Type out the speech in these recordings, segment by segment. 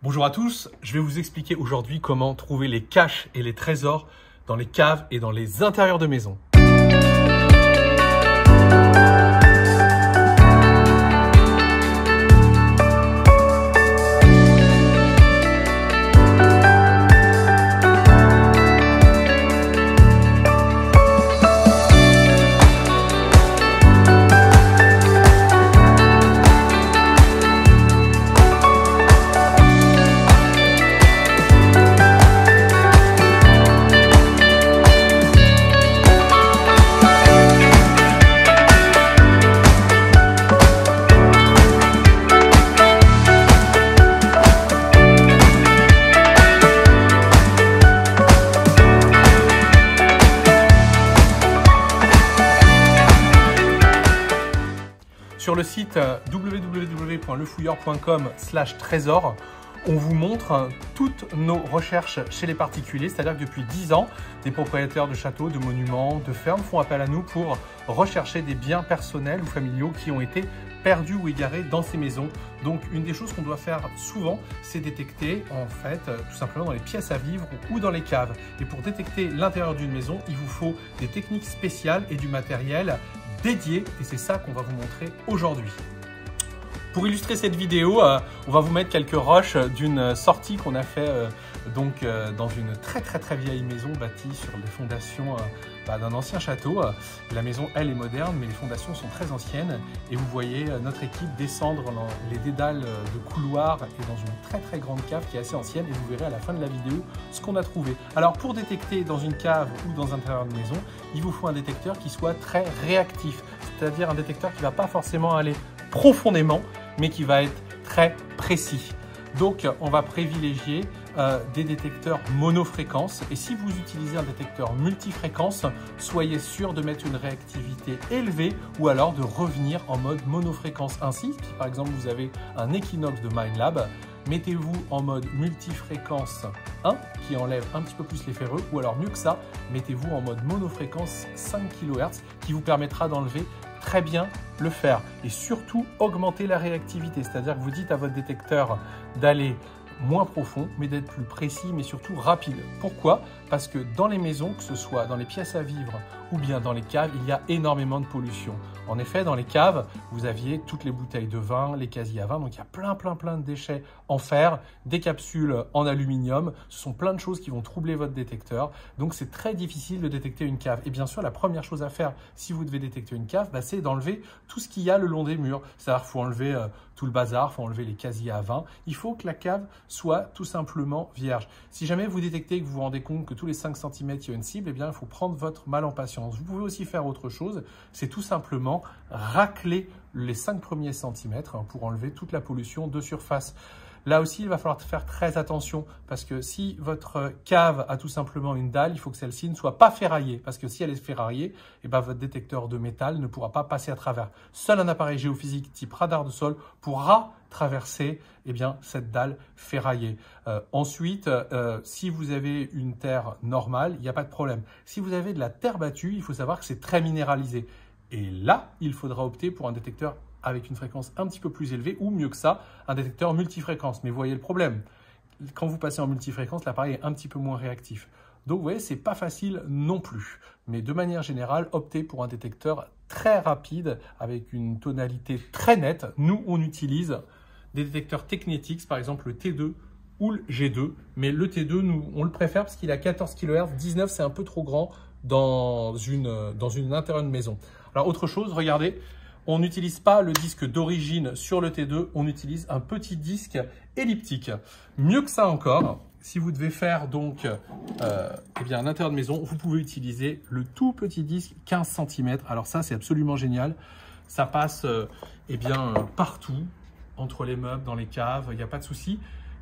Bonjour à tous, je vais vous expliquer aujourd'hui comment trouver les caches et les trésors dans les caves et dans les intérieurs de maison. Sur le site www.lefouilleur.com/trésor, on vous montre toutes nos recherches chez les particuliers, c'est-à-dire que depuis 10 ans, des propriétaires de châteaux, de monuments, de fermes font appel à nous pour rechercher des biens personnels ou familiaux qui ont été perdus ou égarés dans ces maisons. Donc une des choses qu'on doit faire souvent, c'est détecter en fait tout simplement dans les pièces à vivre ou dans les caves. Et pour détecter l'intérieur d'une maison, il vous faut des techniques spéciales et du matériel dédié, et c'est ça qu'on va vous montrer aujourd'hui. Pour illustrer cette vidéo, on va vous mettre quelques roches d'une sortie qu'on a fait dans une très vieille maison bâtie sur les fondations d'un ancien château. La maison, elle, est moderne, mais les fondations sont très anciennes. Et vous voyez notre équipe descendre dans les dédales de couloirs et dans une très grande cave qui est assez ancienne. Et vous verrez à la fin de la vidéo ce qu'on a trouvé. Alors, pour détecter dans une cave ou dans un intérieur de maison, il vous faut un détecteur qui soit très réactif. C'est-à-dire un détecteur qui ne va pas forcément aller profondément, mais qui va être très précis. Donc, on va privilégier des détecteurs monofréquences. Et si vous utilisez un détecteur multifréquence, soyez sûr de mettre une réactivité élevée ou alors de revenir en mode monofréquence. Ainsi, si par exemple vous avez un Equinox de Minelab, mettez-vous en mode multifréquence 1 qui enlève un petit peu plus les ferreux, ou alors mieux que ça, mettez-vous en mode monofréquence 5 kHz qui vous permettra d'enlever très bien le fer et surtout augmenter la réactivité, c'est-à-dire que vous dites à votre détecteur d'aller moins profond, mais d'être plus précis, mais surtout rapide. Pourquoi? Parce que dans les maisons, que ce soit dans les pièces à vivre ou bien dans les caves, il y a énormément de pollution. En effet, dans les caves, vous aviez toutes les bouteilles de vin, les casiers à vin, donc il y a plein de déchets en fer, des capsules en aluminium, ce sont plein de choses qui vont troubler votre détecteur, donc c'est très difficile de détecter une cave. Et bien sûr, la première chose à faire, si vous devez détecter une cave, c'est d'enlever tout ce qu'il y a le long des murs, c'est-à-dire qu'il faut enlever tout le bazar, il faut enlever les casiers à vin, il faut que la cave soit tout simplement vierge. Si jamais vous détectez que vous vous rendez compte que tous les 5 cm il y a une cible, eh bien il faut prendre votre mal en patience. Vous pouvez aussi faire autre chose, c'est tout simplement racler les 5 premiers centimètres pour enlever toute la pollution de surface. Là aussi, il va falloir faire très attention parce que si votre cave a tout simplement une dalle, il faut que celle-ci ne soit pas ferraillée parce que si elle est ferraillée, eh bien, votre détecteur de métal ne pourra pas passer à travers. Seul un appareil géophysique type radar de sol pourra traverser cette dalle ferraillée. Ensuite, si vous avez une terre normale, il n'y a pas de problème. Si vous avez de la terre battue, il faut savoir que c'est très minéralisé. Et là, il faudra opter pour un détecteur avec une fréquence un petit peu plus élevée ou mieux que ça, un détecteur multifréquence. Mais vous voyez le problème, quand vous passez en multifréquence, l'appareil est un petit peu moins réactif. Donc vous voyez, c'est pas facile non plus. Mais de manière générale, optez pour un détecteur très rapide avec une tonalité très nette. Nous, on utilise des détecteurs Technetics, par exemple le T2 ou le G2. Mais le T2, nous, on le préfère parce qu'il a 14 kHz, 19 c'est un peu trop grand dans une intérieur de maison. Alors autre chose, regardez, on n'utilise pas le disque d'origine sur le T2, on utilise un petit disque elliptique. Mieux que ça encore, si vous devez faire donc un intérieur de maison, vous pouvez utiliser le tout petit disque 15 cm. Alors ça, c'est absolument génial. Ça passe partout, entre les meubles, dans les caves, il n'y a pas de souci.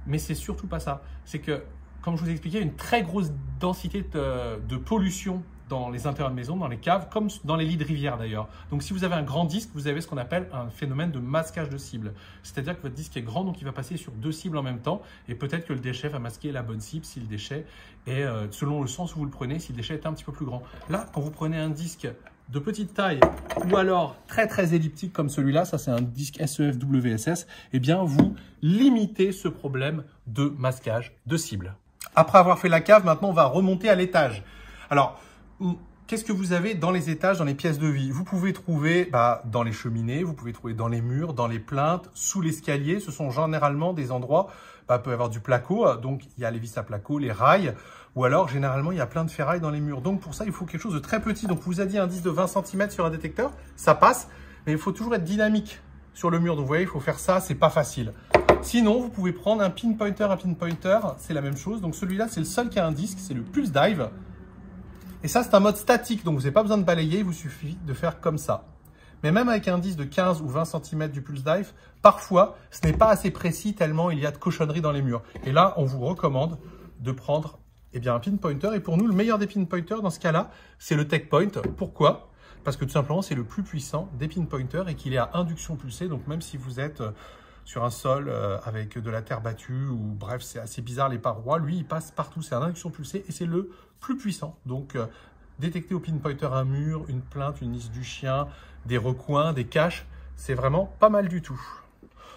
Mais c'est surtout pas ça. C'est que, comme je vous ai expliqué, une très grosse densité de pollution dans les intérieurs de maison, dans les caves, comme dans les lits de rivière d'ailleurs. Donc si vous avez un grand disque, vous avez ce qu'on appelle un phénomène de masquage de cible. C'est-à-dire que votre disque est grand, donc il va passer sur 2 cibles en même temps, et peut-être que le déchet va masquer la bonne cible si le déchet est, selon le sens où vous le prenez, si le déchet est un petit peu plus grand. Là, quand vous prenez un disque de petite taille ou alors très très elliptique comme celui-là, ça c'est un disque SEF WSS, eh bien vous limitez ce problème de masquage de cible. Après avoir fait la cave, maintenant on va remonter à l'étage. Alors, qu'est-ce que vous avez dans les étages, dans les pièces de vie? Vous pouvez trouver dans les cheminées, vous pouvez trouver dans les murs, dans les plinthes, sous l'escalier. Ce sont généralement des endroits, il peut y avoir du placo, donc il y a les vis à placo, les rails, ou alors généralement il y a plein de ferraille dans les murs. Donc pour ça, il faut quelque chose de très petit. Donc vous avez dit un disque de 20 cm sur un détecteur, ça passe, mais il faut toujours être dynamique sur le mur. Donc vous voyez, il faut faire ça, c'est pas facile. Sinon, vous pouvez prendre un pinpointer, c'est la même chose. Donc celui-là, c'est le seul qui a un disque, c'est le Pulse Dive. Et ça, c'est un mode statique, donc vous n'avez pas besoin de balayer, il vous suffit de faire comme ça. Mais même avec un disque de 15 ou 20 cm du Pulse Dive, parfois, ce n'est pas assez précis tellement il y a de cochonneries dans les murs. Et là, on vous recommande de prendre un pinpointer. Et pour nous, le meilleur des pinpointers dans ce cas-là, c'est le Tech Point. Pourquoi? Parce que tout simplement, c'est le plus puissant des pinpointers et qu'il est à induction pulsée. Donc même si vous êtes sur un sol avec de la terre battue ou bref, c'est assez bizarre les parois, lui, il passe partout. C'est un induction pulsée et c'est le plus puissant. Donc, détecter au pinpointer un mur, une plinthe, une lisse du chien, des recoins, des caches, c'est vraiment pas mal du tout.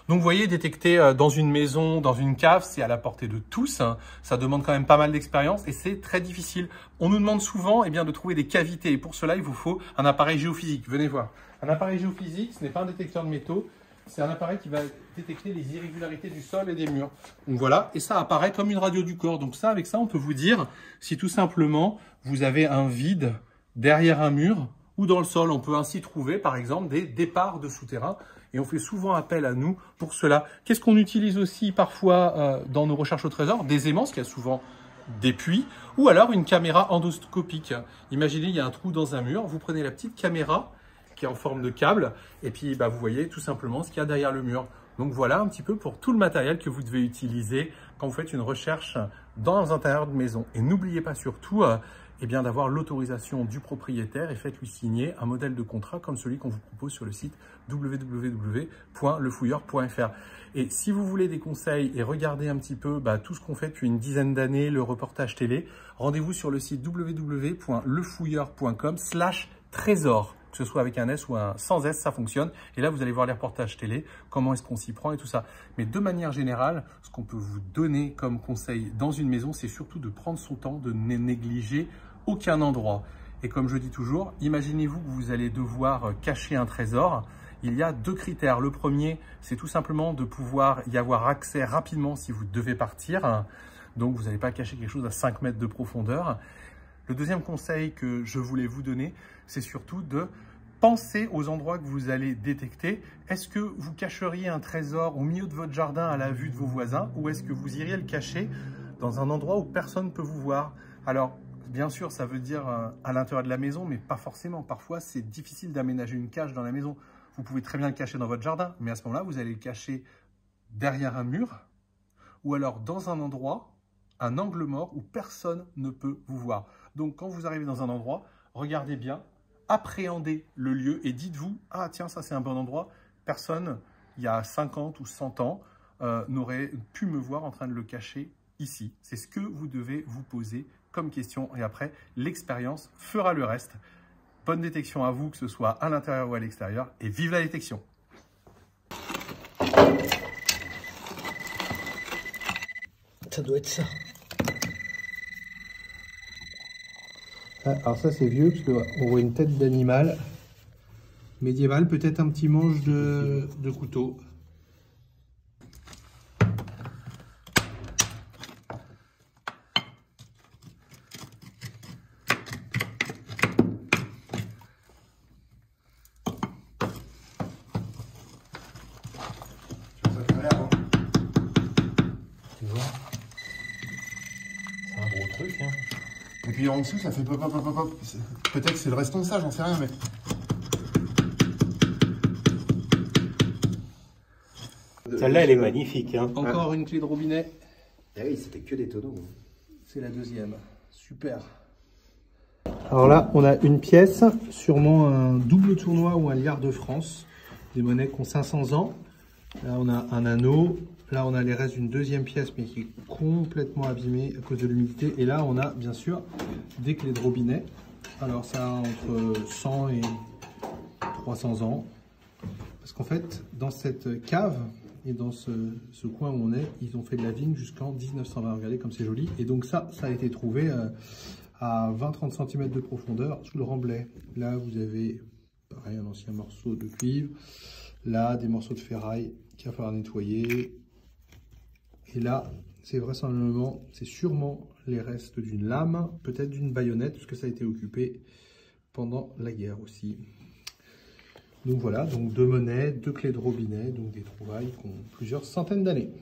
Donc, vous voyez, détecter dans une maison, dans une cave, c'est à la portée de tous. Ça demande quand même pas mal d'expérience et c'est très difficile. On nous demande souvent de trouver des cavités. Et pour cela, il vous faut un appareil géophysique. Venez voir. Un appareil géophysique, ce n'est pas un détecteur de métaux. C'est un appareil qui va détecter les irrégularités du sol et des murs. Donc voilà, et ça apparaît comme une radio du corps. Donc ça, avec ça, on peut vous dire si tout simplement vous avez un vide derrière un mur ou dans le sol. On peut ainsi trouver, par exemple, des départs de souterrains. Et on fait souvent appel à nous pour cela. Qu'est-ce qu'on utilise aussi parfois dans nos recherches au trésor? Des aimants, ce qu'il y a souvent des puits, ou alors une caméra endoscopique. Imaginez, il y a un trou dans un mur. Vous prenez la petite caméra qui est en forme de câble, et puis vous voyez tout simplement ce qu'il y a derrière le mur. Donc voilà un petit peu pour tout le matériel que vous devez utiliser quand vous faites une recherche dans un intérieur de maison. Et n'oubliez pas surtout d'avoir l'autorisation du propriétaire et faites-lui signer un modèle de contrat comme celui qu'on vous propose sur le site www.lefouilleur.fr. Et si vous voulez des conseils et regarder un petit peu tout ce qu'on fait depuis une dizaine d'années, le reportage télé, rendez-vous sur le site www.lefouilleur.com/trésor. Que ce soit avec un S ou un sans S, ça fonctionne. Et là, vous allez voir les reportages télé, comment est-ce qu'on s'y prend et tout ça. Mais de manière générale, ce qu'on peut vous donner comme conseil dans une maison, c'est surtout de prendre son temps, de ne négliger aucun endroit. Et comme je dis toujours, imaginez-vous que vous allez devoir cacher un trésor. Il y a 2 critères. Le premier, c'est tout simplement de pouvoir y avoir accès rapidement si vous devez partir. Donc, vous n'allez pas cacher quelque chose à 5 mètres de profondeur. Le deuxième conseil que je voulais vous donner, c'est surtout de penser aux endroits que vous allez détecter. Est-ce que vous cacheriez un trésor au milieu de votre jardin à la vue de vos voisins ou est-ce que vous iriez le cacher dans un endroit où personne ne peut vous voir? Alors, bien sûr, ça veut dire à l'intérieur de la maison, mais pas forcément. Parfois, c'est difficile d'aménager une cache dans la maison. Vous pouvez très bien le cacher dans votre jardin, mais à ce moment-là, vous allez le cacher derrière un mur ou alors dans un endroit, un angle mort où personne ne peut vous voir. Donc, quand vous arrivez dans un endroit, regardez bien, appréhendez le lieu et dites-vous « Ah tiens, ça c'est un bon endroit. Personne, il y a 50 ou 100 ans, n'aurait pu me voir en train de le cacher ici. » C'est ce que vous devez vous poser comme question. Et après, l'expérience fera le reste. Bonne détection à vous, que ce soit à l'intérieur ou à l'extérieur. Et vive la détection! Ça doit être ça. Alors ça c'est vieux parce qu'on voit une tête d'animal médiéval, peut-être un petit manche de couteau. Tu vois, c'est un gros truc hein. Et puis en dessous, ça fait pop, pop, pop, pop. Peut-être que c'est le restant de ça, j'en sais rien, mais... Celle-là, elle est magnifique. Hein. Encore une clé de robinet. Ah oui, c'était que des tonneaux. C'est la deuxième. Super. Alors là, on a une pièce, sûrement un double tournoi ou un liard de France. Des monnaies qui ont 500 ans. Là, on a un anneau. Là, on a les restes d'une deuxième pièce, mais qui est complètement abîmée à cause de l'humidité. Et là, on a bien sûr des clés de robinet. Alors, ça a entre 100 et 300 ans. Parce qu'en fait, dans cette cave et dans ce coin où on est, ils ont fait de la vigne jusqu'en 1920. Regardez comme c'est joli. Et donc ça a été trouvé à 20-30 cm de profondeur sous le remblai. Là, vous avez, pareil, un ancien morceau de cuivre. Là, des morceaux de ferraille qu'il va falloir nettoyer. Et là, c'est vraisemblablement, c'est sûrement les restes d'une lame, peut-être d'une baïonnette, puisque ça a été occupé pendant la guerre aussi. Donc voilà, donc 2 monnaies, 2 clés de robinet, donc des trouvailles qui ont plusieurs centaines d'années.